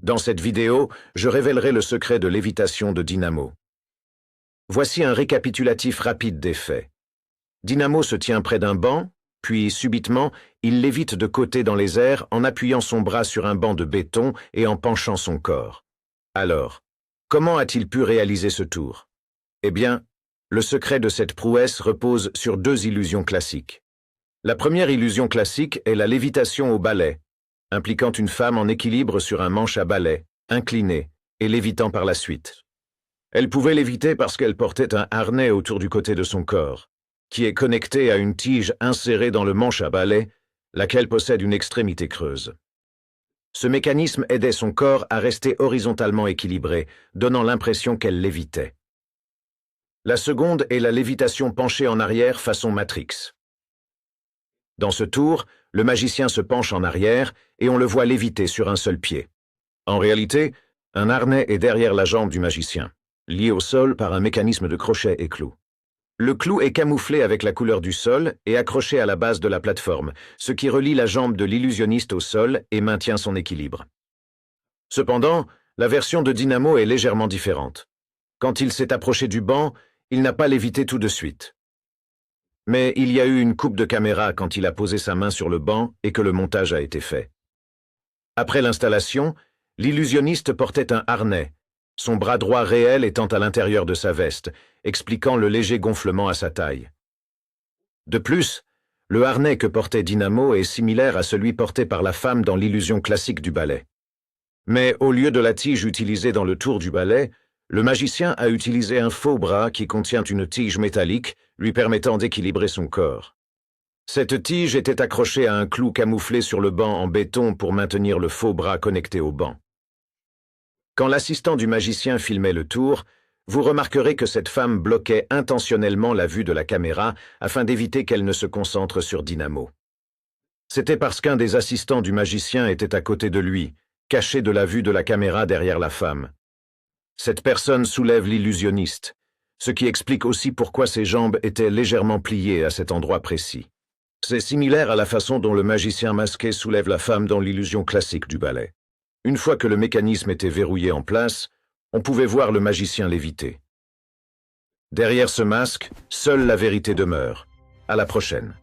Dans cette vidéo, je révélerai le secret de lévitation de Dynamo. Voici un récapitulatif rapide des faits. Dynamo se tient près d'un banc, puis subitement, il lévite de côté dans les airs en appuyant son bras sur un banc de béton et en penchant son corps. Alors, comment a-t-il pu réaliser ce tour? Eh bien, le secret de cette prouesse repose sur deux illusions classiques. La première illusion classique est la lévitation au balai, impliquant une femme en équilibre sur un manche à balai, incliné, et lévitant par la suite. Elle pouvait léviter parce qu'elle portait un harnais autour du côté de son corps, qui est connecté à une tige insérée dans le manche à balai, laquelle possède une extrémité creuse. Ce mécanisme aidait son corps à rester horizontalement équilibré, donnant l'impression qu'elle lévitait. La seconde est la lévitation penchée en arrière façon Matrix. Dans ce tour, le magicien se penche en arrière et on le voit léviter sur un seul pied. En réalité, un harnais est derrière la jambe du magicien, lié au sol par un mécanisme de crochet et clou. Le clou est camouflé avec la couleur du sol et accroché à la base de la plateforme, ce qui relie la jambe de l'illusionniste au sol et maintient son équilibre. Cependant, la version de Dynamo est légèrement différente. Quand il s'est approché du banc, il n'a pas lévité tout de suite. Mais il y a eu une coupe de caméra quand il a posé sa main sur le banc et que le montage a été fait. Après l'installation, l'illusionniste portait un harnais, son bras droit réel étant à l'intérieur de sa veste, expliquant le léger gonflement à sa taille. De plus, le harnais que portait Dynamo est similaire à celui porté par la femme dans l'illusion classique du ballet. Mais au lieu de la tige utilisée dans le tour du ballet, le magicien a utilisé un faux bras qui contient une tige métallique lui permettant d'équilibrer son corps. Cette tige était accrochée à un clou camouflé sur le banc en béton pour maintenir le faux bras connecté au banc. Quand l'assistant du magicien filmait le tour, vous remarquerez que cette femme bloquait intentionnellement la vue de la caméra afin d'éviter qu'elle ne se concentre sur Dynamo. C'était parce qu'un des assistants du magicien était à côté de lui, caché de la vue de la caméra derrière la femme. Cette personne soulève l'illusionniste, ce qui explique aussi pourquoi ses jambes étaient légèrement pliées à cet endroit précis. C'est similaire à la façon dont le magicien masqué soulève la femme dans l'illusion classique du ballet. Une fois que le mécanisme était verrouillé en place, on pouvait voir le magicien léviter. Derrière ce masque, seule la vérité demeure. À la prochaine.